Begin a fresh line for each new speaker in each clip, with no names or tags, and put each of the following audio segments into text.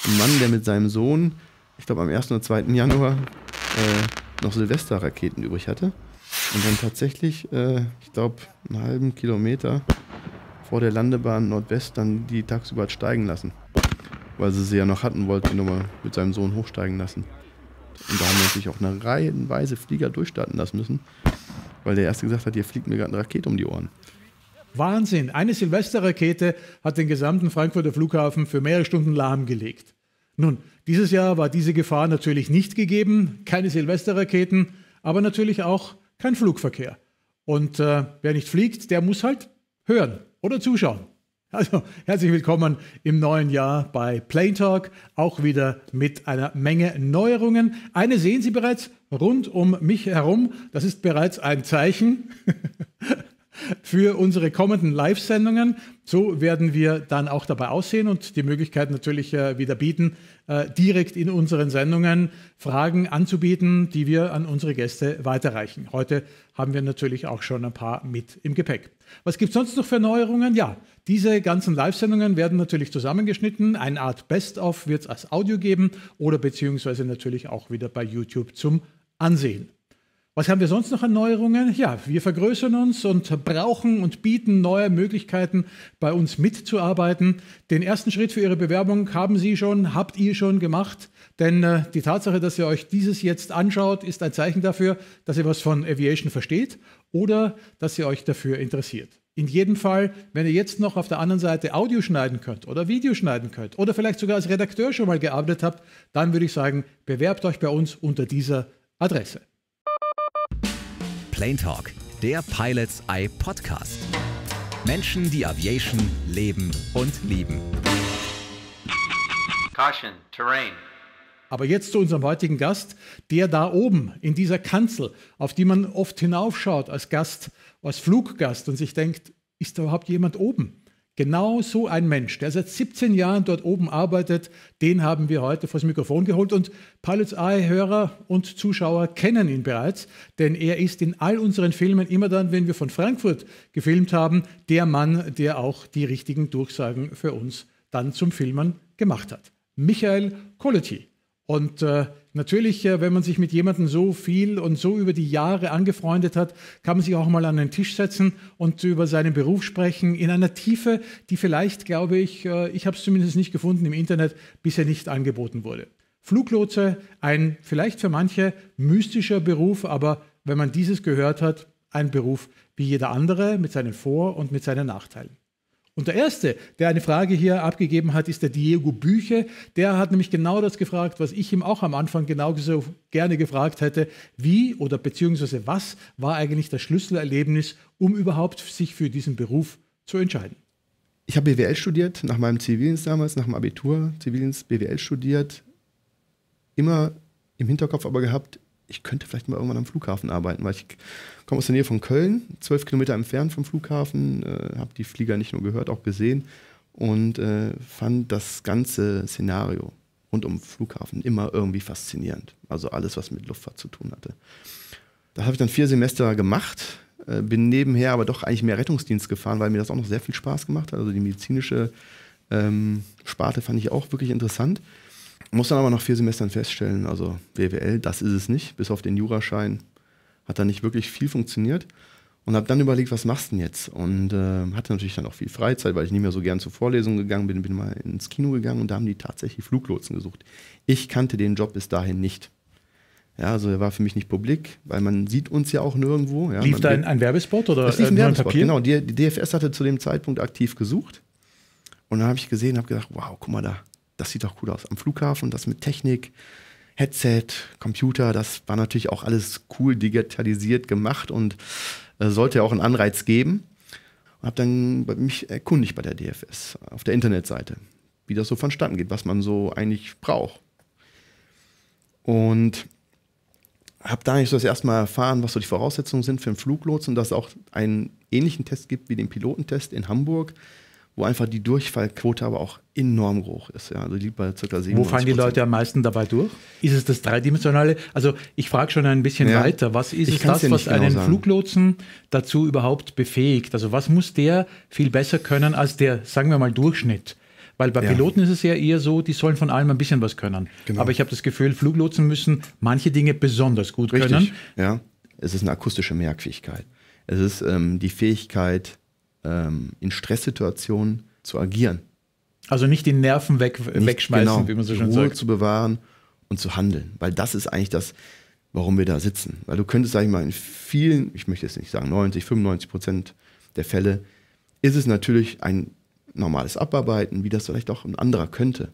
ein Mann, der mit seinem Sohn, ich glaube am 1. oder 2. Januar, noch Silvesterraketen übrig hatte. Und dann tatsächlich, ich glaube, einen halben Kilometer vor der Landebahn Nordwest dann die tagsüber hat steigen lassen. Weil sie ja noch hatten, wollten die nochmal mit seinem Sohn hochsteigen lassen. Und da haben wir natürlich auch eine reihenweise Flieger durchstarten lassen müssen, weil der Erste gesagt hat, hier fliegt mir gerade eine Rakete um die Ohren.
Wahnsinn, eine Silvesterrakete hat den gesamten Frankfurter Flughafen für mehrere Stunden lahmgelegt. Nun, dieses Jahr war diese Gefahr natürlich nicht gegeben, keine Silvesterraketen, aber natürlich auch kein Flugverkehr. Und wer nicht fliegt, der muss halt hören oder zuschauen. Also herzlich willkommen im neuen Jahr bei Plane Talk, auch wieder mit einer Menge Neuerungen. Eine sehen Sie bereits rund um mich herum, das ist bereits ein Zeichen für unsere kommenden Live-Sendungen. So werden wir dann auch dabei aussehen und die Möglichkeit natürlich wieder bieten, direkt in unseren Sendungen Fragen anzubieten, die wir an unsere Gäste weiterreichen. Heute haben wir natürlich auch schon ein paar mit im Gepäck. Was gibt es sonst noch für Neuerungen? Ja, diese ganzen Live-Sendungen werden natürlich zusammengeschnitten. Eine Art Best-of wird es als Audio geben oder beziehungsweise natürlich auch wieder bei YouTube zum Ansehen. Was haben wir sonst noch an Neuerungen? Ja, wir vergrößern uns und brauchen und bieten neue Möglichkeiten, bei uns mitzuarbeiten. Den ersten Schritt für Ihre Bewerbung habt ihr schon gemacht. Denn die Tatsache, dass ihr euch dieses jetzt anschaut, ist ein Zeichen dafür, dass ihr was von Aviation versteht oder dass ihr euch dafür interessiert. In jedem Fall, wenn ihr jetzt noch auf der anderen Seite Audio schneiden könnt oder Video schneiden könnt oder vielleicht sogar als Redakteur schon mal gearbeitet habt, dann würde ich sagen, bewerbt euch bei uns unter dieser Adresse.
Plane Talk, der Pilots Eye Podcast. Menschen, die Aviation leben und lieben.
Caution, Terrain.
Aber jetzt zu unserem heutigen Gast, der da oben in dieser Kanzel, auf die man oft hinaufschaut als Gast, als Fluggast und sich denkt, ist da überhaupt jemand oben? Genau so ein Mensch, der seit 17 Jahren dort oben arbeitet, den haben wir heute vors Mikrofon geholt und Pilots Eye-Hörer und Zuschauer kennen ihn bereits, denn er ist in all unseren Filmen, immer dann, wenn wir von Frankfurt gefilmt haben, der Mann, der auch die richtigen Durchsagen für uns dann zum Filmen gemacht hat. Michael Koletti. Und natürlich, wenn man sich mit jemandem so viel und so über die Jahre angefreundet hat, kann man sich auch mal an den Tisch setzen und über seinen Beruf sprechen in einer Tiefe, die vielleicht, glaube ich, ich habe es zumindest nicht gefunden, im Internet bisher nicht angeboten wurde. Fluglotse, ein vielleicht für manche mystischer Beruf, aber wenn man dieses gehört hat, ein Beruf wie jeder andere mit seinen Vor- und mit seinen Nachteilen. Und der Erste, der eine Frage hier abgegeben hat, ist der Diego Büche. Der hat nämlich genau das gefragt, was ich ihm auch am Anfang genauso gerne gefragt hätte. Wie oder beziehungsweise was war eigentlich das Schlüsselerlebnis, um überhaupt sich für diesen Beruf zu entscheiden?
Ich habe BWL studiert, nach meinem Zivildienst damals, nach dem Abitur, Zivildienst BWL studiert. Immer im Hinterkopf aber gehabt, ich könnte vielleicht mal irgendwann am Flughafen arbeiten, weil ich komme aus der Nähe von Köln, 12 Kilometer entfernt vom Flughafen, habe die Flieger nicht nur gehört, auch gesehen und fand das ganze Szenario rund um den Flughafen immer irgendwie faszinierend. Also alles, was mit Luftfahrt zu tun hatte. Da habe ich dann 4 Semester gemacht, bin nebenher aber doch eigentlich mehr Rettungsdienst gefahren, weil mir das auch noch sehr viel Spaß gemacht hat. Also die medizinische Sparte fand ich auch wirklich interessant. Muss dann aber nach 4 Semestern feststellen, also BWL, das ist es nicht. Bis auf den Juraschein hat da nicht wirklich viel funktioniert. Und habe dann überlegt, was machst du denn jetzt? Und hatte natürlich dann auch viel Freizeit, weil ich nicht mehr so gern zur Vorlesung gegangen bin. Bin mal ins Kino gegangen und da haben die tatsächlich Fluglotsen gesucht. Ich kannte den Job bis dahin nicht. Ja, also er war für mich nicht publik, weil man sieht uns ja auch nirgendwo. Ja,
lief da ein Werbespot oder
lief ein Werbespot,
Papier?
Genau, die DFS hatte zu dem Zeitpunkt aktiv gesucht. Und dann habe ich gesehen, habe gedacht, wow, guck mal da. Das sieht doch cool aus. Am Flughafen, das mit Technik, Headset, Computer, das war natürlich auch alles cool digitalisiert gemacht und sollte ja auch einen Anreiz geben. Und habe dann mich erkundigt bei der DFS auf der Internetseite, wie das so vonstatten geht, was man so eigentlich braucht. Und habe da nicht so das erste Mal erfahren, was so die Voraussetzungen sind für einen Fluglotsen, dass es auch einen ähnlichen Test gibt wie den Pilotentest in Hamburg, wo einfach die Durchfallquote aber auch enorm hoch ist. Ja, also liegt bei ca. 97%.
Wo fallen die Leute am meisten dabei durch? Ist es das Dreidimensionale? Also ich frage schon ein bisschen weiter. Was ist es das, was einen Fluglotsen dazu überhaupt befähigt? Also was muss der viel besser können als der, sagen wir mal, Durchschnitt? Weil bei Piloten ist es ja eher so, die sollen von allem ein bisschen was können.
Genau.
Aber ich habe das Gefühl, Fluglotsen müssen manche Dinge besonders gut können.
Richtig, ja. Es ist eine akustische Merkfähigkeit. Es ist die Fähigkeit, in Stresssituationen zu agieren.
Also nicht die Nerven wegschmeißen, wie man so schön
Ruhe
sagt.
zu bewahren und zu handeln. Weil das ist eigentlich das, warum wir da sitzen. Weil du könntest, sag ich mal, in vielen, ich möchte jetzt nicht sagen 95% der Fälle, ist es natürlich ein normales Abarbeiten, wie das vielleicht auch ein anderer könnte.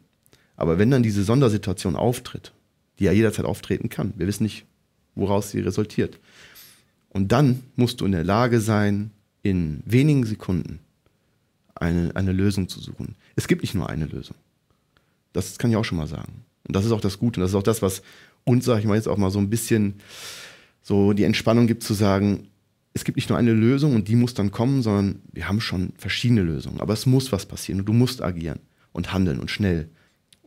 Aber wenn dann diese Sondersituation auftritt, die ja jederzeit auftreten kann, wir wissen nicht, woraus sie resultiert. Und dann musst du in der Lage sein, in wenigen Sekunden eine Lösung zu suchen. Es gibt nicht nur eine Lösung. Das kann ich auch schon mal sagen. Und das ist auch das Gute. Und das ist auch das, was uns, sag ich mal, jetzt auch mal so ein bisschen so die Entspannung gibt, zu sagen, es gibt nicht nur eine Lösung und die muss dann kommen, sondern wir haben schon verschiedene Lösungen. Aber es muss was passieren und du musst agieren und handeln und schnell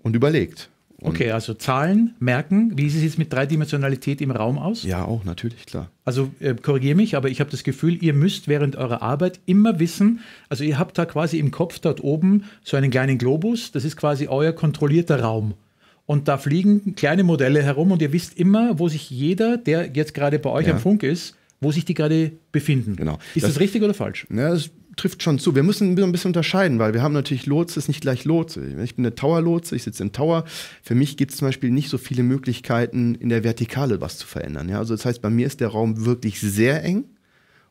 und überlegt. Und
Okay, also Zahlen, merken. Wie sieht es jetzt mit Dreidimensionalität im Raum aus?
ja, auch natürlich, klar.
Also korrigiere mich, aber ich habe das Gefühl, ihr müsst während eurer Arbeit immer wissen, also ihr habt da quasi im Kopf dort oben so einen kleinen Globus, das ist quasi euer kontrollierter Raum. Und da fliegen kleine Modelle herum und ihr wisst immer, wo sich jeder, der jetzt gerade bei euch am Funk ist, wo sich die gerade befinden.
Genau.
Ist das richtig oder falsch?
Ja, das trifft schon zu. Wir müssen ein bisschen unterscheiden, weil wir haben natürlich Lotse, ist nicht gleich Lotse. Ich bin eine Tower-Lotse, ich sitze im Tower. Für mich gibt es zum Beispiel nicht so viele Möglichkeiten, in der Vertikale was zu verändern. Ja, also das heißt, bei mir ist der Raum wirklich sehr eng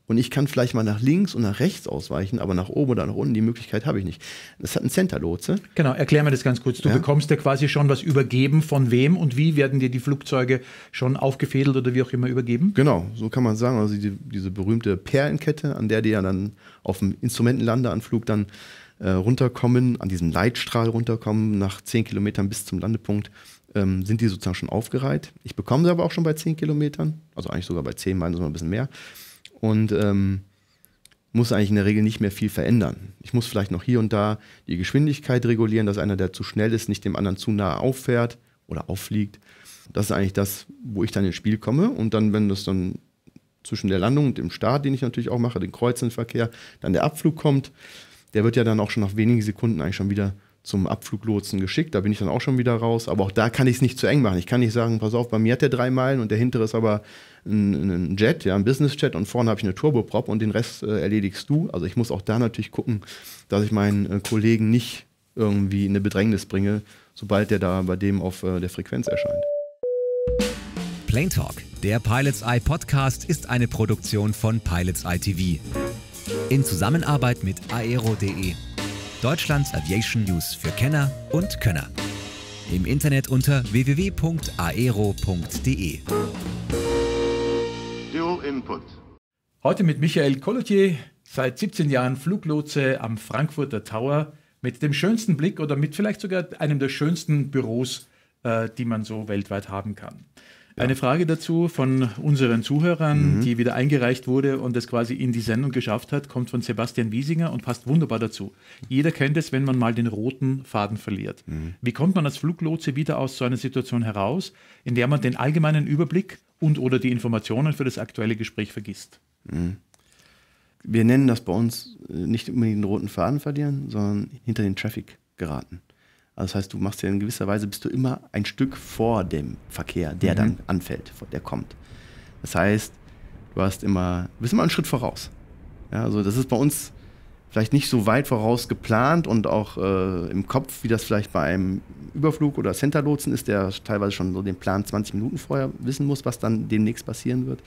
und ich kann vielleicht mal nach links und nach rechts ausweichen, aber nach oben oder nach unten, die Möglichkeit habe ich nicht. Das hat ein Center-Lotse.
Genau, erklär mir das ganz kurz. Du bekommst ja quasi schon was übergeben, von wem und wie werden dir die Flugzeuge schon aufgefädelt oder wie auch immer übergeben?
Genau, so kann man sagen. Also diese berühmte Perlenkette, an der die ja dann auf dem Instrumentenlandeanflug dann runterkommen, an diesem Leitstrahl runterkommen, nach 10 Kilometern bis zum Landepunkt, sind die sozusagen schon aufgereiht. Ich bekomme sie aber auch schon bei 10 Kilometern, also eigentlich sogar bei 10, meinen sogar ein bisschen mehr. Und muss eigentlich in der Regel nicht mehr viel verändern. Ich muss vielleicht noch hier und da die Geschwindigkeit regulieren, dass einer, der zu schnell ist, nicht dem anderen zu nah auffährt oder auffliegt. Das ist eigentlich das, wo ich dann ins Spiel komme. Und dann, wenn das dann zwischen der Landung und dem Start, den ich natürlich auch mache, den kreuzenden Verkehr, dann der Abflug kommt, der wird ja dann auch schon nach wenigen Sekunden eigentlich schon wieder zum Abfluglotsen geschickt. Da bin ich dann auch schon wieder raus. Aber auch da kann ich es nicht zu eng machen. Ich kann nicht sagen, pass auf, bei mir hat der 3 Meilen und der hintere ist aber ein Jet, ja, ein Business-Jet und vorne habe ich eine Turboprop und den Rest erledigst du. Also ich muss auch da natürlich gucken, dass ich meinen Kollegen nicht irgendwie in eine Bedrängnis bringe, sobald der da bei dem auf der Frequenz erscheint.
Plane Talk, der Pilots Eye Podcast, ist eine Produktion von Pilots Eye TV. In Zusammenarbeit mit aero.de. Deutschlands Aviation News für Kenner und Könner. Im Internet unter www.aero.de.
Input.
Heute mit Michael Collotier, seit 17 Jahren Fluglotse am Frankfurter Tower, mit dem schönsten Blick oder mit vielleicht sogar einem der schönsten Büros, die man so weltweit haben kann. Eine Frage dazu von unseren Zuhörern, die wieder eingereicht wurde und es quasi in die Sendung geschafft hat, kommt von Sebastian Wiesinger und passt wunderbar dazu. Jeder kennt es, wenn man mal den roten Faden verliert. Wie kommt man als Fluglotse wieder aus so einer Situation heraus, in der man den allgemeinen Überblick und oder die Informationen für das aktuelle Gespräch vergisst?
Wir nennen das bei uns nicht unbedingt den roten Faden verlieren, sondern hinter den Traffic geraten. Also das heißt, du machst ja in gewisser Weise, bist du immer ein Stück vor dem Verkehr, der dann anfällt, der kommt. Das heißt, du bist immer einen Schritt voraus. Ja, also das ist bei uns vielleicht nicht so weit voraus geplant und auch im Kopf, wie das vielleicht bei einem Überflug oder Centerlotsen ist, der teilweise schon so den Plan 20 Minuten vorher wissen muss, was dann demnächst passieren wird.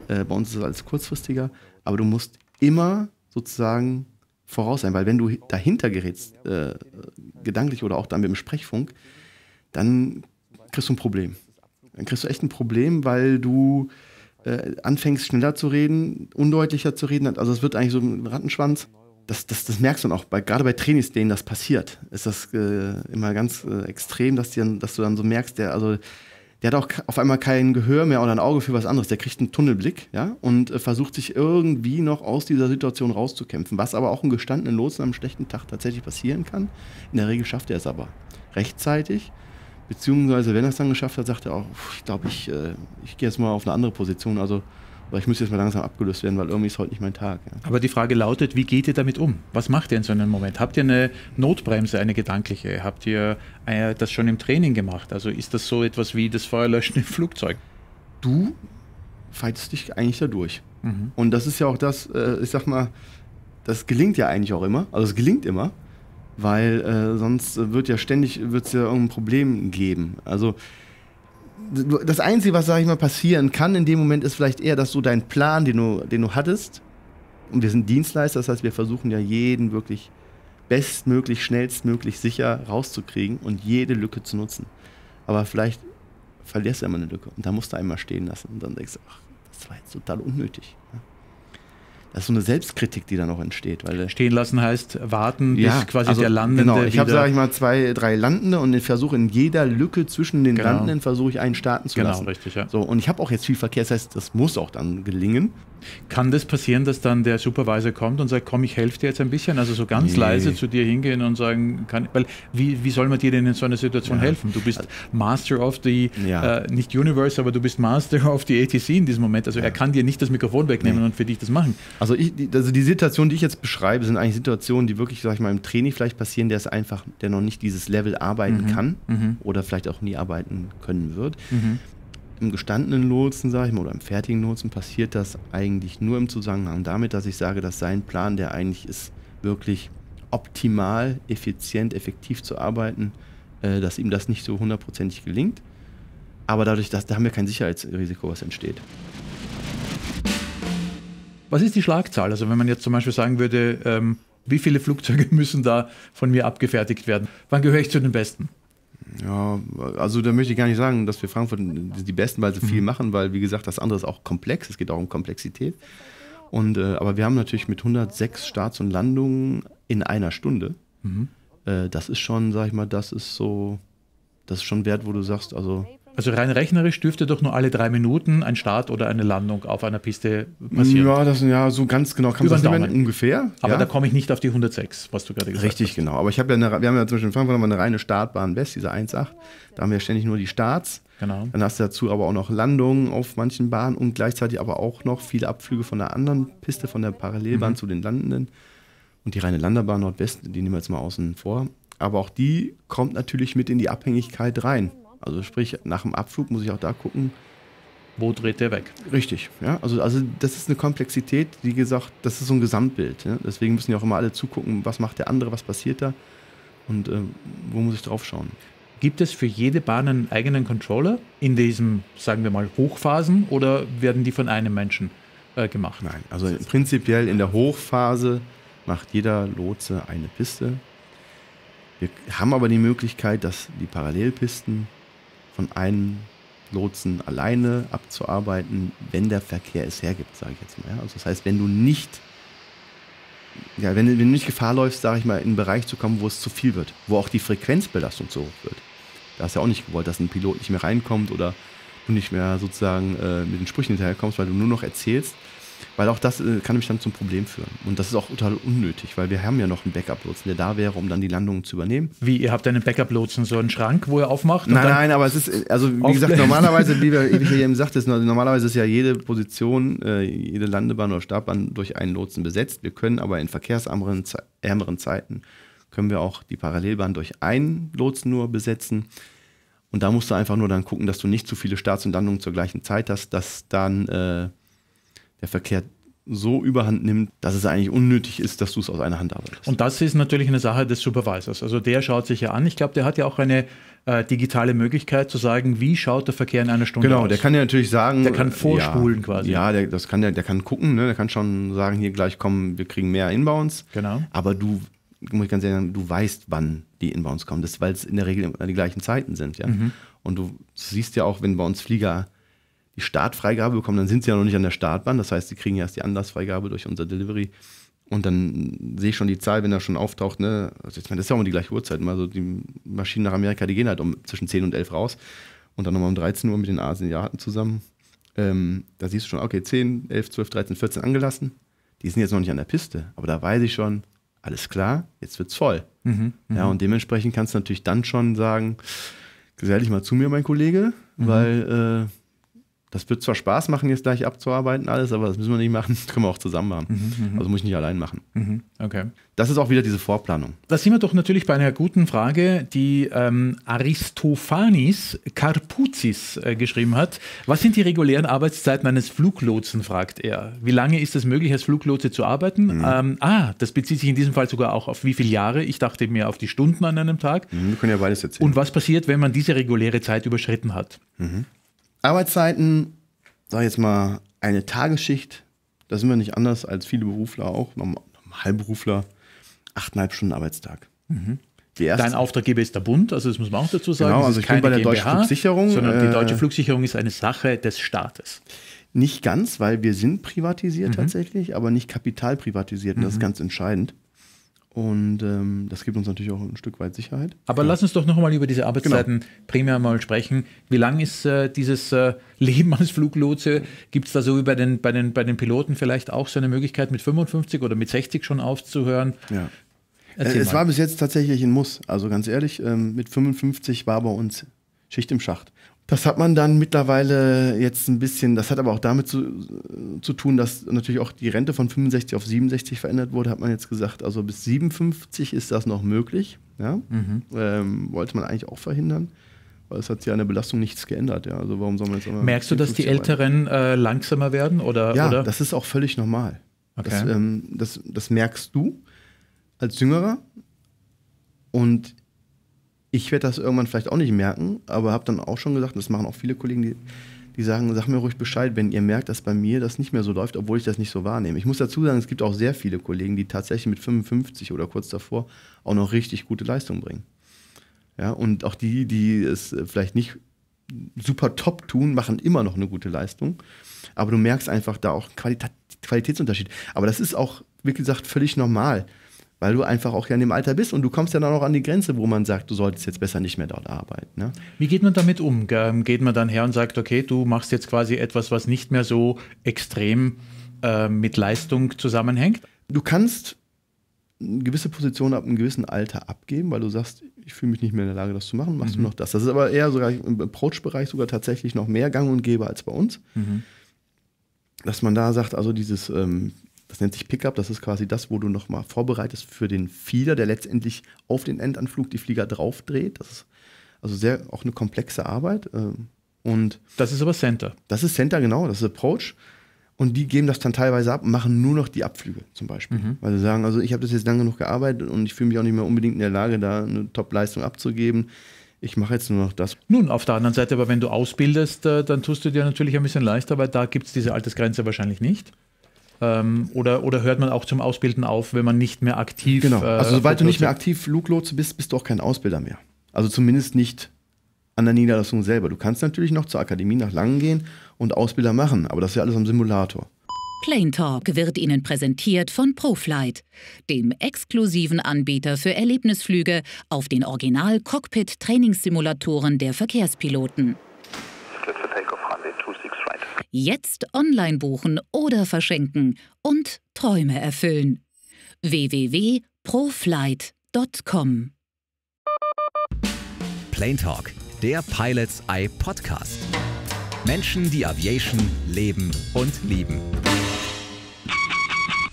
Bei uns ist es alles kurzfristiger, aber du musst immer sozusagen voraus sein, weil wenn du dahinter gerätst, gedanklich oder auch dann mit dem Sprechfunk, dann kriegst du ein Problem. Dann kriegst du echt ein Problem, weil du anfängst schneller zu reden, undeutlicher zu reden. Also es wird eigentlich so ein Rattenschwanz. Das merkst du dann auch, gerade bei Trainings, denen das passiert, ist das immer ganz extrem, dass du dann so merkst, der hat auch auf einmal kein Gehör mehr oder ein Auge für was anderes. Der kriegt einen Tunnelblick, ja, und versucht sich irgendwie noch aus dieser Situation rauszukämpfen. Was aber auch einem gestandenen Lotsen am schlechten Tag tatsächlich passieren kann. In der Regel schafft er es aber rechtzeitig. Beziehungsweise, wenn er es dann geschafft hat, sagt er auch, ich glaube, ich gehe jetzt mal auf eine andere Position. Also Aber ich müsste jetzt mal langsam abgelöst werden, weil irgendwie ist heute nicht mein Tag. Ja.
Aber die Frage lautet, wie geht ihr damit um? Was macht ihr in so einem Moment? Habt ihr eine Notbremse, eine gedankliche? Habt ihr das schon im Training gemacht? Also ist das so etwas wie das Feuerlöschen im Flugzeug?
Du fightest dich eigentlich da durch. Und das ist ja auch das, ich sag mal, das gelingt ja eigentlich auch immer. Also es gelingt immer, weil sonst wird ja ständig irgendein Problem geben. Also das Einzige, was, sag ich mal, passieren kann in dem Moment, ist vielleicht eher, dass du deinen Plan, den du hattest, und wir sind Dienstleister, das heißt, wir versuchen ja jeden wirklich bestmöglich, schnellstmöglich sicher rauszukriegen und jede Lücke zu nutzen. Aber vielleicht verlierst du immer eine Lücke und da musst du einmal stehen lassen und dann denkst du, ach, das war jetzt total unnötig. Das ist so eine Selbstkritik, die da noch entsteht. Weil
stehen lassen heißt warten, bis quasi der Landende
genau. Ich habe, sage ich mal, 2, 3 Landende und ich versuche in jeder Lücke zwischen den Landenden versuche ich einen starten zu lassen.
Genau, richtig, ja.
So, und ich habe auch jetzt viel Verkehr, das heißt, das muss auch dann gelingen.
Kann das passieren, dass dann der Supervisor kommt und sagt, komm, ich helfe dir jetzt ein bisschen? Also so ganz leise zu dir hingehen und sagen, weil wie soll man dir denn in so einer Situation helfen? Du bist Master of the, nicht Universe, aber du bist Master of the ATC in diesem Moment. Also er kann dir nicht das Mikrofon wegnehmen und für dich das machen.
Also die Situationen, die ich jetzt beschreibe, sind eigentlich Situationen, die wirklich, sag ich mal, im Training vielleicht passieren, der noch nicht dieses Level arbeiten kann oder vielleicht auch nie arbeiten können wird. Im gestandenen Lotsen, sage ich mal, oder im fertigen Lotsen passiert das eigentlich nur im Zusammenhang damit, dass ich sage, dass sein Plan, der eigentlich ist, wirklich optimal, effizient, effektiv zu arbeiten, dass ihm das nicht so 100%ig gelingt. Aber dadurch, da haben wir kein Sicherheitsrisiko, was entsteht.
Was ist die Schlagzahl? Also wenn man jetzt zum Beispiel sagen würde, wie viele Flugzeuge müssen da von mir abgefertigt werden? Wann gehöre ich zu den Besten?
Ja, also da möchte ich gar nicht sagen, dass wir Frankfurt die Besten, weil sie viel machen, weil, wie gesagt, das andere ist auch komplex, es geht auch um Komplexität. Aber wir haben natürlich mit 106 Starts und Landungen in einer Stunde, das ist schon, sag ich mal, das ist schon Wert, wo du sagst,
Also rein rechnerisch dürfte doch nur alle 3 Minuten ein Start oder eine Landung auf einer Piste passieren.
Ja, so ganz genau kann man das nicht ungefähr.
Aber da komme ich nicht auf die 106, was du gerade gesagt hast.
Richtig, genau. Aber wir haben ja zum Beispiel in Frankfurt eine reine Startbahn West, diese 1.8. Da haben wir ständig nur die Starts.
Genau.
Dann hast du dazu aber auch noch Landungen auf manchen Bahnen und gleichzeitig aber auch noch viele Abflüge von der anderen Piste, von der Parallelbahn zu den Landenden. Und die reine Landebahn Nordwest, die nehmen wir jetzt mal außen vor. Aber auch die kommt natürlich mit in die Abhängigkeit rein. Also sprich, nach dem Abflug muss ich auch da gucken,
wo dreht der weg?
Richtig, ja. Also das ist eine Komplexität, wie gesagt, das ist so ein Gesamtbild. Ja? Deswegen müssen ja auch immer alle zugucken, was macht der andere, was passiert da und wo muss ich drauf schauen.
Gibt es für jede Bahn einen eigenen Controller in diesen, sagen wir mal, Hochphasen oder werden die von einem Menschen gemacht?
Nein, also prinzipiell in der Hochphase macht jeder Lotse eine Piste. Wir haben aber die Möglichkeit, dass die Parallelpisten von einem Lotsen alleine abzuarbeiten, wenn der Verkehr es hergibt, sage ich jetzt mal. Ja? Also das heißt, wenn du nicht Gefahr läufst, sage ich mal, in einen Bereich zu kommen, wo es zu viel wird, wo auch die Frequenzbelastung zu hoch wird. Da ist ja auch nicht gewollt, dass ein Pilot nicht mehr reinkommt oder du nicht mehr sozusagen mit den Sprüchen hinterherkommst, weil du nur noch erzählst, weil auch das kann nämlich dann zum Problem führen. Und das ist auch total unnötig, weil wir haben ja noch einen Backup-Lotsen, der da wäre, um dann die Landungen zu übernehmen.
Wie, ihr habt einen Backup-Lotsen, so einen Schrank, wo er aufmacht?
Nein, aber es ist, also wie gesagt, normalerweise, wie ich eben sagte, normalerweise ist ja jede Position, jede Landebahn oder Startbahn durch einen Lotsen besetzt. Wir können aber in verkehrsärmeren Zeiten, können wir auch die Parallelbahn durch einen Lotsen nur besetzen. Und da musst du einfach nur dann gucken, dass du nicht zu viele Starts und Landungen zur gleichen Zeit hast, dass dann der Verkehr so überhand nimmt, dass es eigentlich unnötig ist, dass du es aus einer Hand arbeitest.
Und das ist natürlich eine Sache des Supervisors. Also der schaut sich ja an. Ich glaube, der hat ja auch eine digitale Möglichkeit zu sagen, wie schaut der Verkehr in einer Stunde aus.
Genau, der kann ja natürlich sagen...
Der kann vorspulen quasi.
Ja, der kann gucken, ne? Der kann schon sagen, hier gleich kommen, wir kriegen mehr Inbounds.
Genau.
Aber muss ich ganz ehrlich sagen, du weißt, wann die Inbounds kommen. Das, weil es in der Regel immer die gleichen Zeiten sind. Ja? Und du siehst ja auch, wenn bei uns Flieger die Startfreigabe bekommen, dann sind sie ja noch nicht an der Startbahn. Das heißt, sie kriegen erst die Anlassfreigabe durch unser Delivery. Und dann sehe ich schon die Zahl, wenn das schon auftaucht. Ne? Also ich meine, das ist ja auch immer die gleiche Uhrzeit. Also die Maschinen nach Amerika, die gehen halt zwischen 10 und 11 raus. Und dann nochmal um 13 Uhr mit den Asiaten zusammen. Da siehst du schon, okay, 10, 11, 12, 13, 14 angelassen. Die sind jetzt noch nicht an der Piste. Aber da weiß ich schon, alles klar, jetzt wird's voll. Ja, und dementsprechend kannst du natürlich dann schon sagen, gesell dich mal zu mir, mein Kollege, weil Das wird zwar Spaß machen, jetzt gleich abzuarbeiten alles, aber das müssen wir nicht machen. Das können wir auch zusammen machen. Also muss ich nicht allein machen.
Okay.
Das ist auch wieder diese Vorplanung.
Da sind wir doch natürlich bei einer guten Frage, die Aristophanes Karpuzis geschrieben hat. Was sind die regulären Arbeitszeiten eines Fluglotsen, fragt er. Wie lange ist es möglich, als Fluglotse zu arbeiten? Das bezieht sich in diesem Fall sogar auch auf wie viele Jahre. Ich dachte mir auf die Stunden an einem Tag.
Wir können ja beides erzählen.
Und was passiert, wenn man diese reguläre Zeit überschritten hat?
Arbeitszeiten, sag ich jetzt mal, eine Tagesschicht, da sind wir nicht anders als viele Berufler auch, Normalberufler, 8,5 Stunden Arbeitstag.
Dein Auftraggeber ist der Bund, also das muss man auch dazu sagen.
Genau, also ich bin bei der Deutschen Flugsicherung.
Sondern die Deutsche Flugsicherung ist eine Sache des Staates.
Nicht ganz, weil wir sind privatisiert tatsächlich, aber nicht kapitalprivatisiert und das ist ganz entscheidend. Und das gibt uns natürlich auch ein Stück weit Sicherheit.
Aber lass uns doch noch mal über diese Arbeitszeiten primär mal sprechen. Wie lang ist dieses Leben als Fluglotse? Gibt es da so wie bei den Piloten vielleicht auch so eine Möglichkeit, mit 55 oder mit 60 schon aufzuhören?
Ja. Es war bis jetzt tatsächlich ein Muss. Also ganz ehrlich, mit 55 war bei uns Schicht im Schacht. Das hat man dann mittlerweile jetzt ein bisschen, das hat aber auch damit zu tun, dass natürlich auch die Rente von 65 auf 67 verändert wurde, hat man jetzt gesagt, also bis 57 ist das noch möglich. Ja? Wollte man eigentlich auch verhindern, weil es hat sich an der Belastung nichts geändert. Ja? Also warum soll man jetzt
Merkst du, dass die Älteren langsamer werden? Oder?
Das ist auch völlig normal.
Okay.
Das merkst du als Jüngerer und ich werde das irgendwann vielleicht auch nicht merken, aber habe dann auch schon gesagt, das machen auch viele Kollegen, die sagen, sag mir ruhig Bescheid, wenn ihr merkt, dass bei mir das nicht mehr so läuft, obwohl ich das nicht so wahrnehme. Ich muss dazu sagen, es gibt auch sehr viele Kollegen, die tatsächlich mit 55 oder kurz davor auch noch richtig gute Leistung bringen. Ja, und auch die es vielleicht nicht super top tun, machen immer noch eine gute Leistung. Aber du merkst einfach da auch einen Qualitätsunterschied. Aber das ist auch, wie gesagt, völlig normal. Weil du einfach auch ja in dem Alter bist und du kommst ja dann auch an die Grenze, wo man sagt, du solltest jetzt besser nicht mehr dort arbeiten. Ne?
Wie geht man damit um? Geht man dann her und sagt, okay, du machst jetzt quasi etwas, was nicht mehr so extrem mit Leistung zusammenhängt?
Du kannst eine gewisse Position ab einem gewissen Alter abgeben, weil du sagst, ich fühle mich nicht mehr in der Lage, das zu machen, machst du noch das. Das ist aber eher sogar im Approach-Bereich sogar tatsächlich noch mehr gang und gäbe als bei uns. Dass man da sagt, also dieses das nennt sich Pickup, das ist quasi das, wo du nochmal vorbereitest für den Feeder, der letztendlich auf den Endanflug die Flieger draufdreht. Das ist also auch eine komplexe Arbeit. Und
das ist aber Center.
Das ist Center, genau, das ist Approach. Und die geben das dann teilweise ab und machen nur noch die Abflüge zum Beispiel. Weil sie sagen, also ich habe das jetzt lange genug gearbeitet und ich fühle mich auch nicht mehr unbedingt in der Lage, da eine Top-Leistung abzugeben. Ich mache jetzt nur noch das.
Nun, auf der anderen Seite, aber wenn du ausbildest, dann tust du dir natürlich ein bisschen leichter, weil da gibt es diese Altersgrenze wahrscheinlich nicht. Oder hört man auch zum Ausbilden auf, wenn man nicht mehr aktiv...
Genau, also sobald du nicht mehr aktiv Fluglotse bist, bist du auch kein Ausbilder mehr. Also zumindest nicht an der Niederlassung selber. Du kannst natürlich noch zur Akademie nach Langen gehen und Ausbilder machen, aber das ist ja alles am Simulator.
Plane Talk wird Ihnen präsentiert von ProFlight, dem exklusiven Anbieter für Erlebnisflüge auf den Original-Cockpit-Trainingssimulatoren der Verkehrspiloten. Jetzt online buchen oder verschenken und Träume erfüllen. www.proflight.com.
Plane Talk, der Pilots Eye Podcast. Menschen, die Aviation leben und lieben.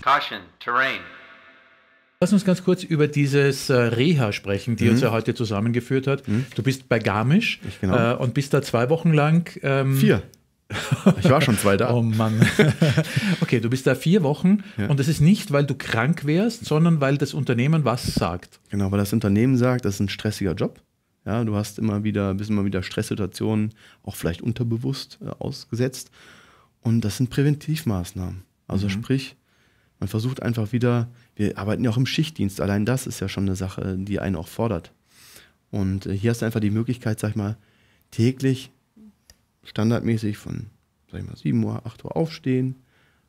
Caution, Terrain.
Lass uns ganz kurz über dieses Reha sprechen, die uns ja heute zusammengeführt hat. Du bist bei Garmisch und bist da 2 Wochen lang...
4. Ich war schon 2 da.
Oh Mann. Okay, du bist da 4 Wochen und das ist nicht, weil du krank wärst, sondern weil das Unternehmen was sagt.
Genau, weil das Unternehmen sagt, das ist ein stressiger Job. Ja, du bist immer wieder Stresssituationen, auch vielleicht unterbewusst ausgesetzt. Und das sind Präventivmaßnahmen. Also sprich, man versucht einfach wieder, wir arbeiten ja auch im Schichtdienst, allein das ist ja schon eine Sache, die einen auch fordert. Und hier hast du einfach die Möglichkeit, sag ich mal, täglich standardmäßig von, sag ich mal, 7 Uhr, 8 Uhr aufstehen,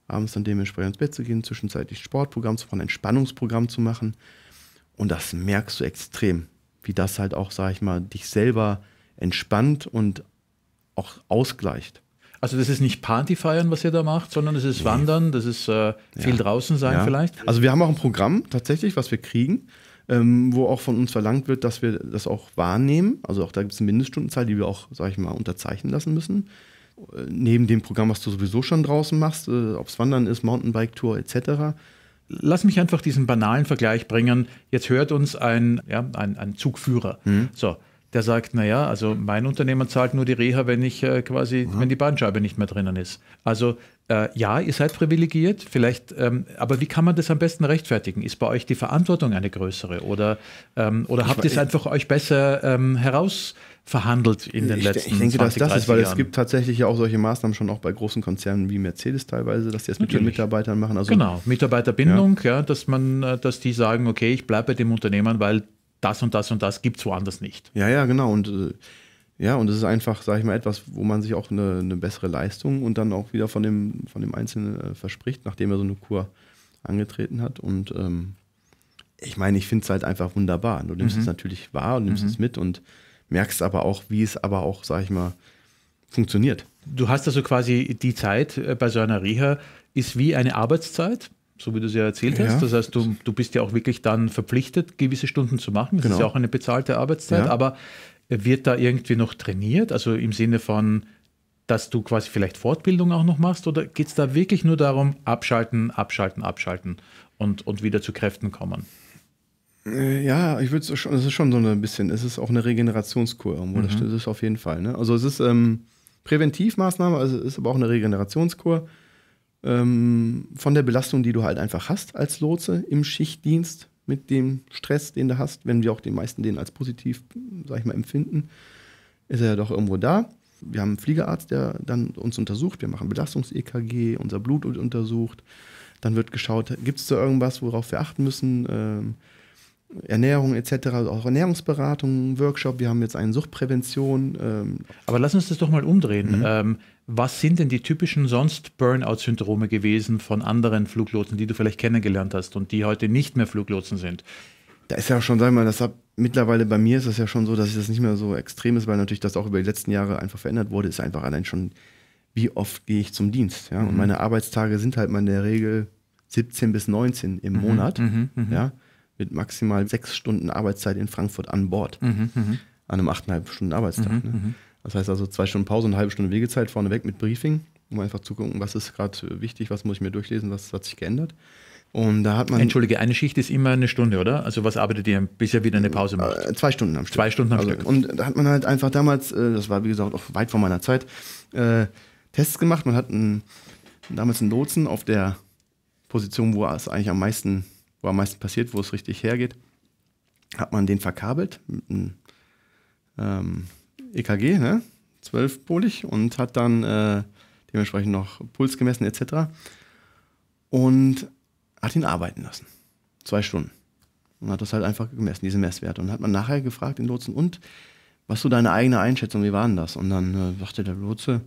abends dann dementsprechend ins Bett zu gehen, zwischenzeitlich Sportprogramm zu machen, Entspannungsprogramm zu machen. Und das merkst du extrem, wie das halt auch, sag ich mal, dich selber entspannt und auch ausgleicht.
Also das ist nicht Party feiern, was ihr da macht, sondern es ist Wandern, das ist viel draußen sein vielleicht?
Also wir haben auch ein Programm tatsächlich, was wir kriegen, wo auch von uns verlangt wird, dass wir das auch wahrnehmen. Also auch da gibt es eine Mindeststundenzahl, die wir auch, sag ich mal, unterzeichnen lassen müssen. neben dem Programm, was du sowieso schon draußen machst, ob es Wandern ist, Mountainbike-Tour etc.
Lass mich einfach diesen banalen Vergleich bringen. Jetzt hört uns ein Zugführer. So, der sagt, naja, also mein Unternehmen zahlt nur die Reha, wenn wenn die Bandscheibe nicht mehr drinnen ist. Also ja, ihr seid privilegiert, vielleicht, aber wie kann man das am besten rechtfertigen? Ist bei euch die Verantwortung eine größere oder habt ihr es einfach euch besser herausverhandelt in den letzten Jahren?
Ich denke, dass das ist, weil es gibt tatsächlich ja auch solche Maßnahmen schon auch bei großen Konzernen wie Mercedes teilweise, dass die das mit ihren Mitarbeitern machen. Also,
genau, Mitarbeiterbindung, dass die sagen, okay, ich bleibe bei dem Unternehmen, weil das und das und das gibt es woanders nicht.
Ja, genau. Und es ist einfach, sage ich mal, etwas, wo man sich auch eine bessere Leistung und dann auch wieder von dem Einzelnen verspricht, nachdem er so eine Kur angetreten hat. Und ich meine, ich finde es halt einfach wunderbar. Du nimmst es natürlich wahr und nimmst es mit und merkst aber auch, wie es aber auch, sage ich mal, funktioniert.
Du hast also quasi die Zeit bei so einer Reha ist wie eine Arbeitszeit, so wie du es ja erzählt hast. Das heißt, du bist ja auch wirklich dann verpflichtet, gewisse Stunden zu machen. Das ist ja auch eine bezahlte Arbeitszeit. Aber wird da irgendwie noch trainiert? Also im Sinne von, dass du quasi vielleicht Fortbildung auch noch machst? Oder geht es da wirklich nur darum, abschalten und wieder zu Kräften kommen?
Ja, ich würde es schon, es ist schon so ein bisschen, es ist auch eine Regenerationskur irgendwo, das ist auf jeden Fall. Ne? Also es ist Präventivmaßnahme, also es ist aber auch eine Regenerationskur von der Belastung, die du halt einfach hast als Lotse im Schichtdienst mit dem Stress, den du hast, wenn wir auch die meisten den als positiv, sag ich mal, empfinden, ist er ja doch irgendwo da. Wir haben einen Fliegerarzt, der dann uns untersucht, wir machen Belastungs-EKG, unser Blut wird untersucht, dann wird geschaut, gibt es da irgendwas, worauf wir achten müssen, Ernährung etc., auch Ernährungsberatung, Workshop, wir haben jetzt eine Suchtprävention.
Aber lass uns das doch mal umdrehen. Was sind denn die typischen sonst Burnout-Syndrome gewesen von anderen Fluglotsen, die du vielleicht kennengelernt hast und die heute nicht mehr Fluglotsen sind?
Da ist ja schon, sagen wir mal, mittlerweile bei mir ist das ja schon so, dass das nicht mehr so extrem ist, weil natürlich das auch über die letzten Jahre einfach verändert wurde, ist einfach allein schon, wie oft gehe ich zum Dienst. Ja? Und meine Arbeitstage sind halt mal in der Regel 17 bis 19 im Monat, ja? Mit maximal 6 Stunden Arbeitszeit in Frankfurt an Bord, an einem 8,5 Stunden Arbeitstag. Ne? Das heißt also 2 Stunden Pause und eine halbe Stunde Wegezeit vorneweg mit Briefing, um einfach zu gucken, was ist gerade wichtig, was muss ich mir durchlesen, was hat sich geändert. Und da hat man.
Entschuldige, eine Schicht ist immer eine Stunde, oder? Also was arbeitet ihr, bis ihr wieder eine Pause macht?
2 Stunden am Stück.
2 Stunden am Stück.
Und da hat man halt einfach damals, das war wie gesagt auch weit vor meiner Zeit, Tests gemacht. Man hat damals einen Lotsen auf der Position, wo es eigentlich am meisten passiert, wo es richtig hergeht, hat man den verkabelt mit einem EKG, ne? 12-polig und hat dann dementsprechend noch Puls gemessen etc. Und hat ihn arbeiten lassen. 2 Stunden. Und hat das halt einfach gemessen, diese Messwerte. Und hat man nachher gefragt, den Lotsen, und was so deine eigene Einschätzung, wie war denn das? Und dann sagte der Lotse,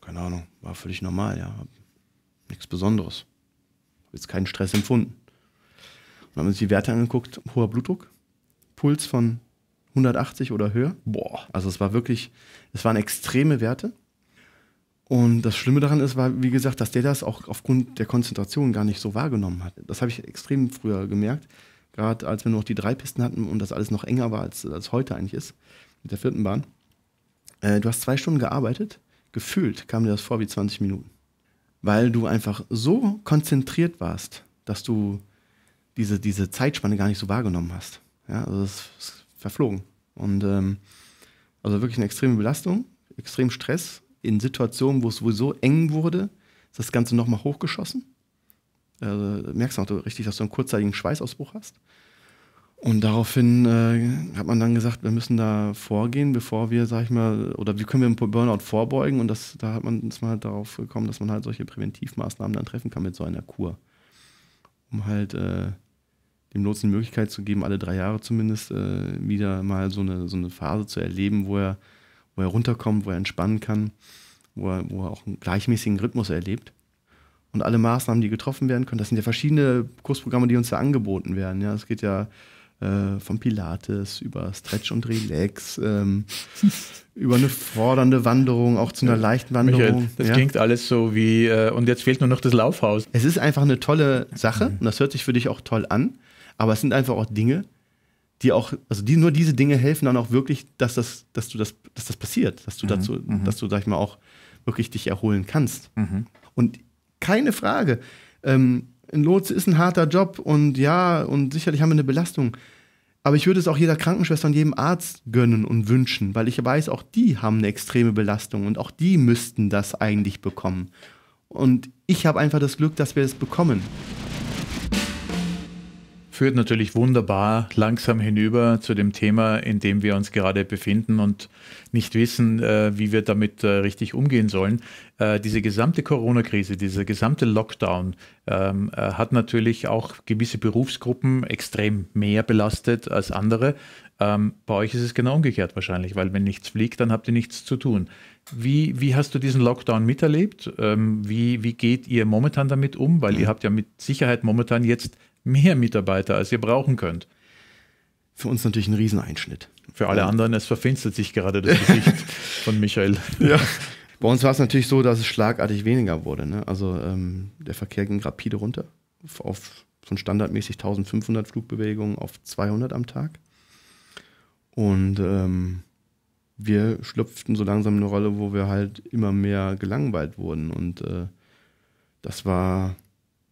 keine Ahnung, war völlig normal, ja. Nichts Besonderes. Habe jetzt keinen Stress empfunden. Und dann haben wir uns die Werte angeguckt, hoher Blutdruck, Puls von 180 oder höher. Also es waren extreme Werte. Und das Schlimme daran war, wie gesagt, dass der das auch aufgrund der Konzentration gar nicht so wahrgenommen hat. Das habe ich extrem früher gemerkt, gerade als wir noch die 3 Pisten hatten und das alles noch enger war, als heute eigentlich ist, mit der 4. Bahn. Du hast 2 Stunden gearbeitet, gefühlt kam dir das vor wie 20 Minuten. Weil du einfach so konzentriert warst, dass du diese Zeitspanne gar nicht so wahrgenommen hast. Ja, also das ist verflogen. Und also wirklich eine extreme Belastung, extrem Stress. In Situationen, wo es sowieso eng wurde, ist das Ganze nochmal hochgeschossen. Merkst du auch richtig, dass du einen kurzzeitigen Schweißausbruch hast. Und daraufhin hat man dann gesagt, wir müssen da vorgehen, bevor wir, sag ich mal, oder wie können wir einen Burnout vorbeugen? Und da ist man halt darauf gekommen, dass man halt solche Präventivmaßnahmen dann treffen kann mit so einer Kur. Um halt dem Lotsen die Möglichkeit zu geben, alle 3 Jahre zumindest wieder mal so eine Phase zu erleben, wo er runterkommt, wo er entspannen kann, wo er auch einen gleichmäßigen Rhythmus erlebt. Und alle Maßnahmen, die getroffen werden können, das sind ja verschiedene Kursprogramme, die uns da angeboten werden. Ja, es geht ja vom Pilates über Stretch und Relax, über eine fordernde Wanderung, auch zu einer leichten Wanderung.
Michael, das klingt alles so wie, und jetzt fehlt nur noch das Laufhaus.
Es ist einfach eine tolle Sache und das hört sich für dich auch toll an, aber es sind einfach auch Dinge, nur diese Dinge helfen dann auch wirklich, dass das passiert, dass du, sag ich mal, auch wirklich dich erholen kannst. Und keine Frage, ein Lotse ist ein harter Job und sicherlich haben wir eine Belastung. Aber ich würde es auch jeder Krankenschwester und jedem Arzt gönnen und wünschen, weil ich weiß, auch die haben eine extreme Belastung und auch die müssten das eigentlich bekommen. Und ich habe einfach das Glück, dass wir es bekommen.
Führt natürlich wunderbar langsam hinüber zu dem Thema, in dem wir uns gerade befinden und nicht wissen, wie wir damit richtig umgehen sollen. Diese gesamte Corona-Krise, dieser gesamte Lockdown hat natürlich auch gewisse Berufsgruppen extrem mehr belastet als andere. Bei euch ist es genau umgekehrt wahrscheinlich, weil wenn nichts fliegt, dann habt ihr nichts zu tun. Wie hast du diesen Lockdown miterlebt? Wie geht ihr momentan damit um? Weil ihr habt ja mit Sicherheit momentan jetzt mehr Mitarbeiter, als ihr brauchen könnt.
Für uns natürlich ein Rieseneinschnitt.
Für alle anderen, es verfinstert sich gerade das Gesicht von Michael.
Ja. Bei uns war es natürlich so, dass es schlagartig weniger wurde. Ne? Also der Verkehr ging rapide runter. Von standardmäßig 1500 Flugbewegungen auf 200 am Tag. Und wir schlüpften so langsam in eine Rolle, wo wir halt immer mehr gelangweilt wurden. Und das war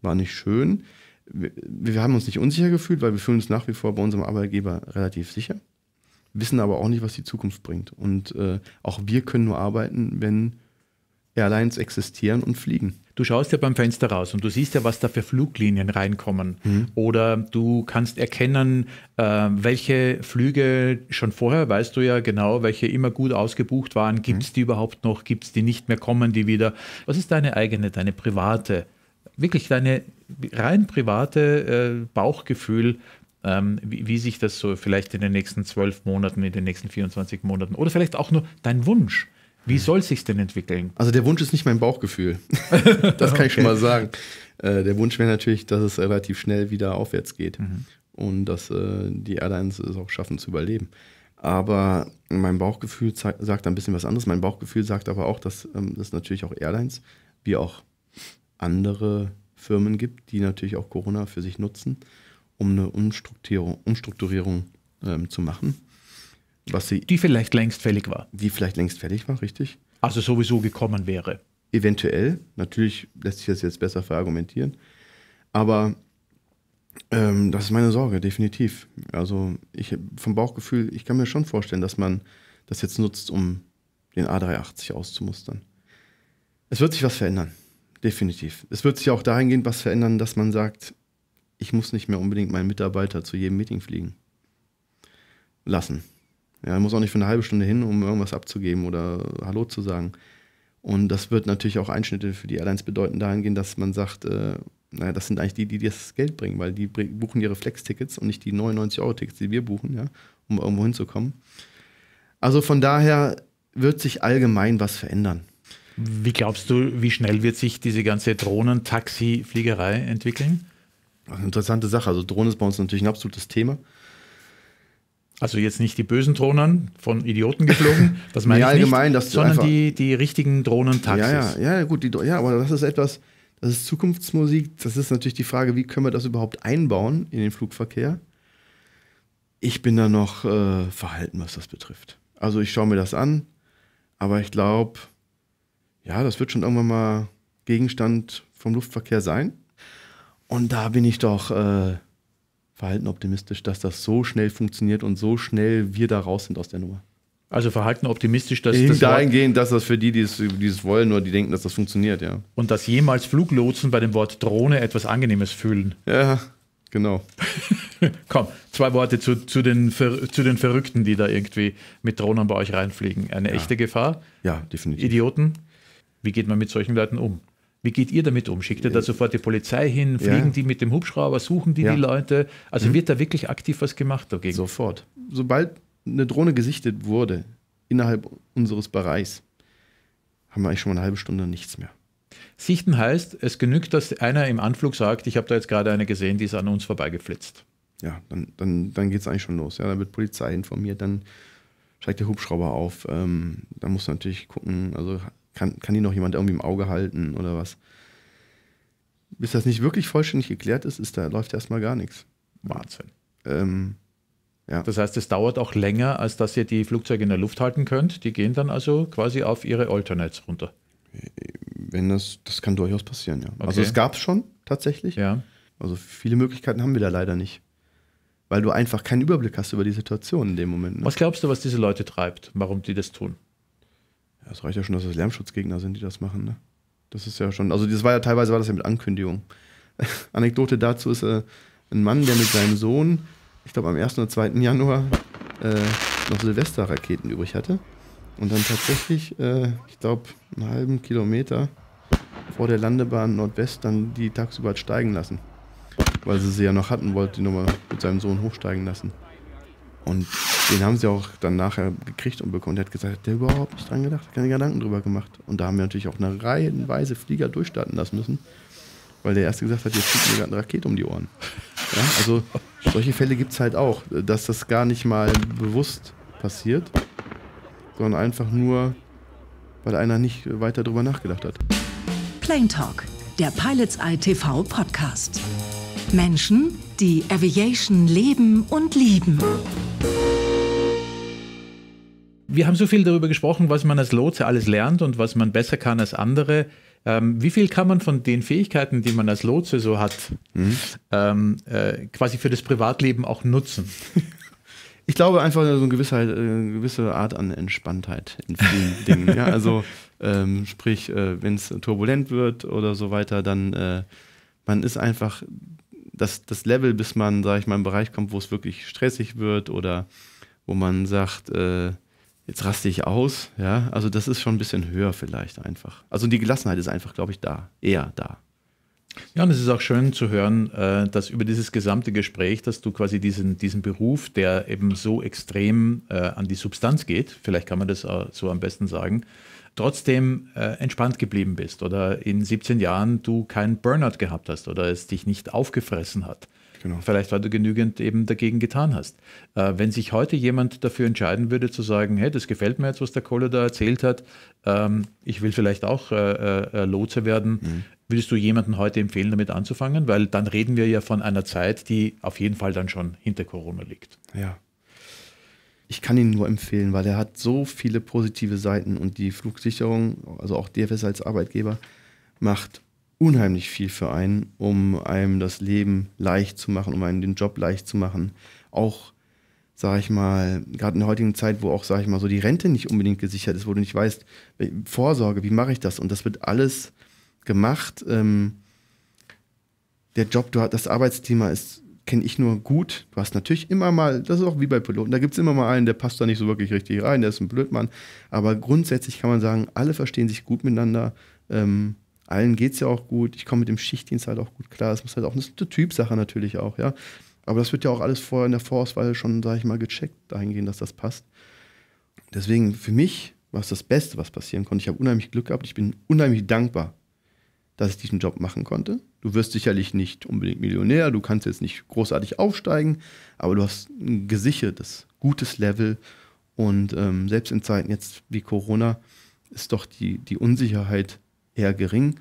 nicht schön. Wir haben uns nicht unsicher gefühlt, weil wir fühlen uns nach wie vor bei unserem Arbeitgeber relativ sicher, wissen aber auch nicht, was die Zukunft bringt. Und auch wir können nur arbeiten, wenn Airlines existieren und fliegen.
Du schaust ja beim Fenster raus und du siehst ja, was da für Fluglinien reinkommen. Oder du kannst erkennen, welche Flüge schon vorher, weißt du ja genau, welche immer gut ausgebucht waren. Gibt es die überhaupt noch? Gibt es die nicht mehr? Kommen die wieder? Was ist deine eigene, deine private, wirklich deine rein private Bauchgefühl, wie sich das so vielleicht in den nächsten 12 Monaten, in den nächsten 24 Monaten oder vielleicht auch nur dein Wunsch, wie soll es sich denn entwickeln?
Also der Wunsch ist nicht mein Bauchgefühl, das kann ich schon mal sagen. Der Wunsch wäre natürlich, dass es relativ schnell wieder aufwärts geht und dass die Airlines es auch schaffen zu überleben. Aber mein Bauchgefühl sagt ein bisschen was anderes. Mein Bauchgefühl sagt aber auch, dass es natürlich auch Airlines, wie auch andere Firmen gibt, die natürlich auch Corona für sich nutzen, um eine Umstrukturierung zu machen.
Die vielleicht längst fällig war.
Die vielleicht längst fällig war, richtig.
Also sowieso gekommen wäre.
Eventuell. Natürlich lässt sich das jetzt besser verargumentieren. Aber das ist meine Sorge, definitiv. Also vom Bauchgefühl, ich kann mir schon vorstellen, dass man das jetzt nutzt, um den A380 auszumustern. Es wird sich was verändern. Definitiv. Es wird sich auch dahingehend was verändern, dass man sagt, ich muss nicht mehr unbedingt meinen Mitarbeiter zu jedem Meeting fliegen lassen. Ja, er muss auch nicht für eine halbe Stunde hin, um irgendwas abzugeben oder Hallo zu sagen. Und das wird natürlich auch Einschnitte für die Airlines bedeuten, dahingehend, dass man sagt, das sind eigentlich die das Geld bringen, weil die buchen ihre Flex-Tickets und nicht die 99-Euro-Tickets, die wir buchen, ja, um irgendwo hinzukommen. Also von daher wird sich allgemein was verändern.
Wie glaubst du, wie schnell wird sich diese ganze Drohnen-Taxi-Fliegerei entwickeln?
Eine interessante Sache. Also Drohnen ist bei uns natürlich ein absolutes Thema.
Also jetzt nicht die bösen Drohnen von Idioten geflogen, das meine ich
allgemein,
nicht, sondern die richtigen Drohnen-Taxis.
Ja, gut, aber das ist etwas, das ist Zukunftsmusik. Das ist natürlich die Frage, wie können wir das überhaupt einbauen in den Flugverkehr? Ich bin da noch verhalten, was das betrifft. Also ich schaue mir das an, aber ich glaube, ja, das wird schon irgendwann mal Gegenstand vom Luftverkehr sein. Und da bin ich doch verhalten optimistisch, dass das so schnell funktioniert und so schnell wir da raus sind aus der Nummer.
Also verhalten optimistisch, dass
das dahingehend, dass das für die es wollen oder die denken, dass das funktioniert, ja.
Und dass jemals Fluglotsen bei dem Wort Drohne etwas Angenehmes fühlen.
Ja, genau.
Komm, 2 Worte zu den Verrückten, die da irgendwie mit Drohnen bei euch reinfliegen. Eine echte Gefahr?
Ja, definitiv.
Idioten? Wie geht man mit solchen Leuten um? Wie geht ihr damit um? Schickt ihr da sofort die Polizei hin? Fliegen die mit dem Hubschrauber? Suchen die Leute? Also wird da wirklich aktiv was gemacht dagegen?
Sofort. Sobald eine Drohne gesichtet wurde, innerhalb unseres Bereichs, haben wir eigentlich schon mal eine halbe Stunde nichts mehr.
Sichten heißt, es genügt, dass einer im Anflug sagt, ich habe da jetzt gerade eine gesehen, die ist an uns vorbeigeflitzt.
Ja, dann geht es eigentlich schon los. Ja, dann wird Polizei informiert, dann steigt der Hubschrauber auf. Dann muss man natürlich gucken, also kann die noch jemand irgendwie im Auge halten oder was. Bis das nicht wirklich vollständig geklärt ist, da läuft erstmal gar nichts.
Wahnsinn.
Ja.
Das heißt, es dauert auch länger, als dass ihr die Flugzeuge in der Luft halten könnt. Die gehen dann also quasi auf ihre Alternates runter.
Wenn das kann durchaus passieren, ja.
Okay.
Also es gab es schon tatsächlich.
Ja.
Also viele Möglichkeiten haben wir da leider nicht. Weil du einfach keinen Überblick hast über die Situation in dem Moment. Ne?
Was glaubst du, was diese Leute treibt, warum die das tun?
Ja, es reicht ja schon, dass es Lärmschutzgegner sind, die das machen. Ne? Das ist ja schon, also teilweise war das ja mit Ankündigung. Anekdote dazu ist ein Mann, der mit seinem Sohn, ich glaube am 1. oder 2. Januar noch Silvesterraketen übrig hatte. Und dann tatsächlich, ich glaube, einen halben Kilometer vor der Landebahn Nordwest dann die tagsüber hat steigen lassen. Weil sie ja noch hatten, wollte die nochmal mit seinem Sohn hochsteigen lassen. Und den haben sie auch dann nachher gekriegt und bekommen. Der hat gesagt, hat der überhaupt nicht dran gedacht, hat keine Gedanken drüber gemacht. Und da haben wir natürlich auch eine reihenweise Flieger durchstarten lassen müssen. Weil der Erste gesagt hat, jetzt fliegt mir gerade eine Rakete um die Ohren. Ja, also solche Fälle gibt es halt auch, dass das gar nicht mal bewusst passiert, sondern einfach nur, weil einer nicht weiter drüber nachgedacht hat.
Plane Talk, der Pilots Eye TV Podcast. Menschen, die Aviation leben und lieben.
Wir haben so viel darüber gesprochen, was man als Lotse alles lernt und was man besser kann als andere. Wie viel kann man von den Fähigkeiten, die man als Lotse so hat, quasi für das Privatleben auch nutzen?
Ich glaube einfach so eine gewisse Art an Entspanntheit in vielen Dingen. Ja, also sprich, wenn es turbulent wird oder so weiter, dann man ist einfach das Level, bis man, sage ich mal, in einen Bereich kommt, wo es wirklich stressig wird oder wo man sagt, jetzt raste ich aus. Ja, also das ist schon ein bisschen höher vielleicht einfach. Also die Gelassenheit ist einfach, glaube ich, eher da.
Ja, und es ist auch schön zu hören, dass über dieses gesamte Gespräch, dass du quasi diesen Beruf, der eben so extrem an die Substanz geht, vielleicht kann man das so am besten sagen, trotzdem entspannt geblieben bist oder in 17 Jahren du keinen Burnout gehabt hast oder es dich nicht aufgefressen hat.
Genau.
Vielleicht, weil du genügend eben dagegen getan hast. Wenn sich heute jemand dafür entscheiden würde, zu sagen, hey, das gefällt mir jetzt, was der Kohle da erzählt hat, ich will vielleicht auch Lotse werden, würdest du jemanden heute empfehlen, damit anzufangen? Weil dann reden wir ja von einer Zeit, die auf jeden Fall dann schon hinter Corona liegt.
Ja. Ich kann ihn nur empfehlen, weil er hat so viele positive Seiten und die Flugsicherung, also auch DFS als Arbeitgeber, macht unheimlich viel für einen, um einem das Leben leicht zu machen, um einem den Job leicht zu machen. Auch, sage ich mal, gerade in der heutigen Zeit, wo auch, sage ich mal, so die Rente nicht unbedingt gesichert ist, wo du nicht weißt, Vorsorge, wie mache ich das? Und das wird alles gemacht. Der Job, das Arbeitsthema kenne ich nur gut. Du hast natürlich immer mal, das ist auch wie bei Piloten, da gibt es immer mal einen, der passt da nicht so wirklich richtig rein, der ist ein Blödmann. Aber grundsätzlich kann man sagen, alle verstehen sich gut miteinander. Allen geht es ja auch gut. Ich komme mit dem Schichtdienst halt auch gut klar. Das muss halt auch, das ist eine Typsache natürlich auch, ja. Aber das wird ja auch alles vorher in der Vorauswahl schon, sage ich mal, gecheckt, dahingehend, dass das passt. Deswegen für mich war es das Beste, was passieren konnte. Ich habe unheimlich Glück gehabt. Ich bin unheimlich dankbar, dass ich diesen Job machen konnte. Du wirst sicherlich nicht unbedingt Millionär, du kannst jetzt nicht großartig aufsteigen, aber du hast ein gesichertes, gutes Level und selbst in Zeiten jetzt wie Corona ist doch die Unsicherheit eher gering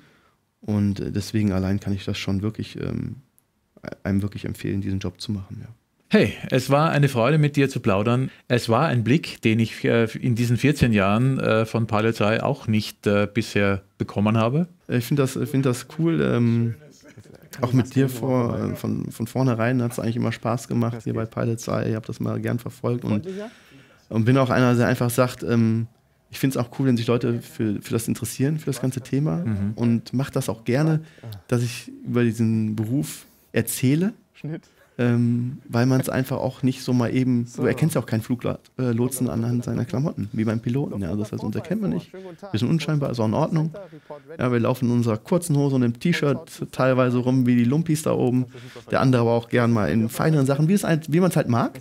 und deswegen allein kann ich das schon wirklich einem wirklich empfehlen, diesen Job zu machen. Ja.
Hey, es war eine Freude, mit dir zu plaudern. Es war ein Blick, den ich in diesen 14 Jahren von Pilots Eye auch nicht bisher bekommen habe.
Ich finde das cool. Auch mit dir von vornherein hat es eigentlich immer Spaß gemacht hier bei Pilots Eye. Ich habe das mal gern verfolgt und bin auch einer, der einfach sagt, ich finde es auch cool, wenn sich Leute für das interessieren, für das ganze Thema und mache das auch gerne, dass ich über diesen Beruf erzähle. Weil man es einfach auch nicht so mal eben, du erkennst ja auch keinen Fluglotsen anhand seiner Klamotten, wie beim Piloten. Ja, das heißt, uns erkennt man nicht. Wir sind unscheinbar, ist auch in Ordnung. Ja, wir laufen in unserer kurzen Hose und im T-Shirt teilweise rum wie die Lumpis da oben. Der andere aber auch gern mal in feineren Sachen, wie man es halt mag.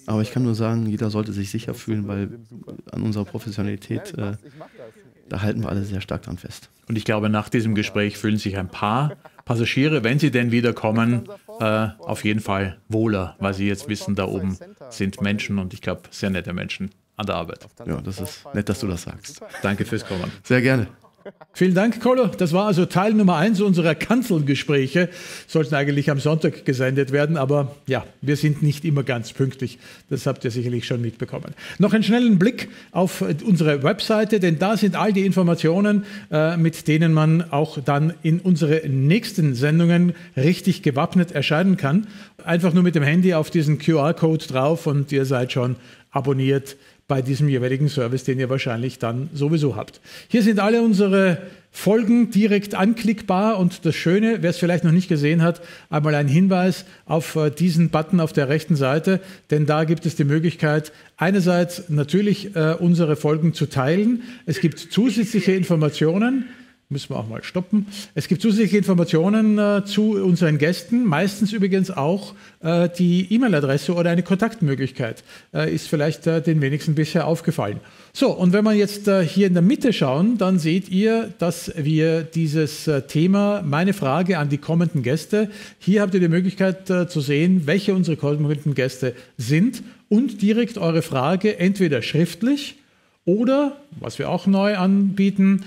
Aber ich kann nur sagen, jeder sollte sich sicher fühlen, weil an unserer Professionalität, da halten wir alle sehr stark dran fest.
Und ich glaube, nach diesem Gespräch fühlen sich ein paar Passagiere, wenn sie denn wieder kommen, auf jeden Fall wohler, weil sie jetzt wissen, da oben sind Menschen und ich glaube, sehr nette Menschen an der Arbeit.
Ja, das ist nett, dass du das sagst.
Danke fürs Kommen.
Sehr gerne.
Vielen Dank, Kolo. Das war also Teil Nummer 1 unserer Kanzelgespräche. Sollten eigentlich am Sonntag gesendet werden, aber ja, wir sind nicht immer ganz pünktlich. Das habt ihr sicherlich schon mitbekommen. Noch einen schnellen Blick auf unsere Webseite, denn da sind all die Informationen, mit denen man auch dann in unsere nächsten Sendungen richtig gewappnet erscheinen kann. Einfach nur mit dem Handy auf diesen QR-Code drauf und ihr seid schon abonniert bei diesem jeweiligen Service, den ihr wahrscheinlich dann sowieso habt. Hier sind alle unsere Folgen direkt anklickbar und das Schöne, wer es vielleicht noch nicht gesehen hat, einmal ein Hinweis auf diesen Button auf der rechten Seite, denn da gibt es die Möglichkeit, einerseits natürlich unsere Folgen zu teilen. Es gibt zusätzliche Informationen. Müssen wir auch mal stoppen. Es gibt zusätzliche Informationen zu unseren Gästen, meistens übrigens auch die E-Mail-Adresse oder eine Kontaktmöglichkeit. Ist vielleicht den wenigsten bisher aufgefallen. So, und wenn wir jetzt hier in der Mitte schauen, dann seht ihr, dass wir dieses Thema, meine Frage an die kommenden Gäste, hier habt ihr die Möglichkeit zu sehen, welche unsere kommenden Gäste sind und direkt eure Frage entweder schriftlich oder, was wir auch neu anbieten,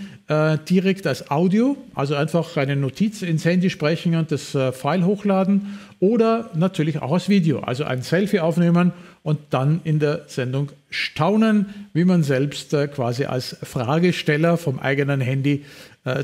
direkt als Audio, also einfach eine Notiz ins Handy sprechen und das File hochladen oder natürlich auch als Video, also ein Selfie aufnehmen und dann in der Sendung staunen, wie man selbst quasi als Fragesteller vom eigenen Handy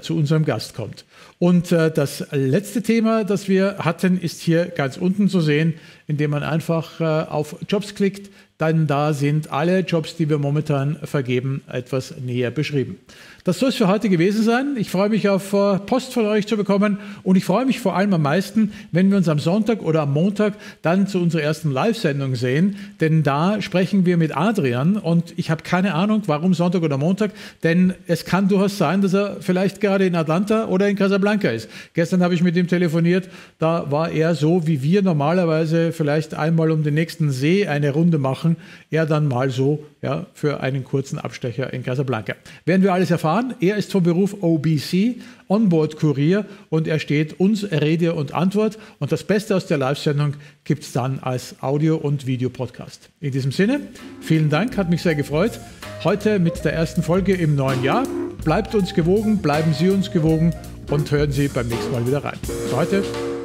zu unserem Gast kommt. Und das letzte Thema, das wir hatten, ist hier ganz unten zu sehen, indem man einfach auf Jobs klickt. Dann da sind alle Jobs, die wir momentan vergeben, etwas näher beschrieben. Das soll es für heute gewesen sein. Ich freue mich auf Post von euch zu bekommen und ich freue mich vor allem am meisten, wenn wir uns am Sonntag oder am Montag dann zu unserer ersten Live-Sendung sehen, denn da sprechen wir mit Adrian und ich habe keine Ahnung, warum Sonntag oder Montag, denn es kann durchaus sein, dass er vielleicht gerade in Atlanta oder in Casablanca ist. Gestern habe ich mit ihm telefoniert, da war er so, wie wir normalerweise vielleicht einmal um den nächsten See eine Runde machen, er dann mal so ja, für einen kurzen Abstecher in Casablanca. Werden wir alles erfahren. Er ist vom Beruf OBC, Onboard-Kurier und er steht uns Rede und Antwort. Und das Beste aus der Live-Sendung gibt es dann als Audio- und Videopodcast. In diesem Sinne, vielen Dank, hat mich sehr gefreut. Heute mit der ersten Folge im neuen Jahr. Bleibt uns gewogen, bleiben Sie uns gewogen und hören Sie beim nächsten Mal wieder rein. Für heute,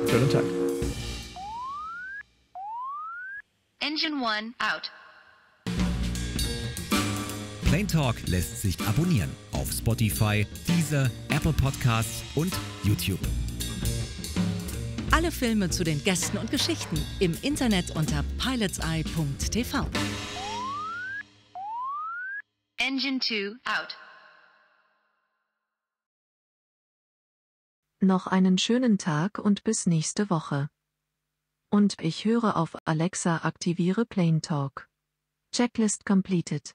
schönen Tag.
Engine 1 out.
Plain Talk lässt sich abonnieren auf Spotify, Deezer, Apple Podcasts und YouTube.
Alle Filme zu den Gästen und Geschichten im Internet unter pilotseye.tv.
Engine 2 out.
Noch einen schönen Tag und bis nächste Woche. Und ich höre auf Alexa, aktiviere Plain Talk. Checklist completed.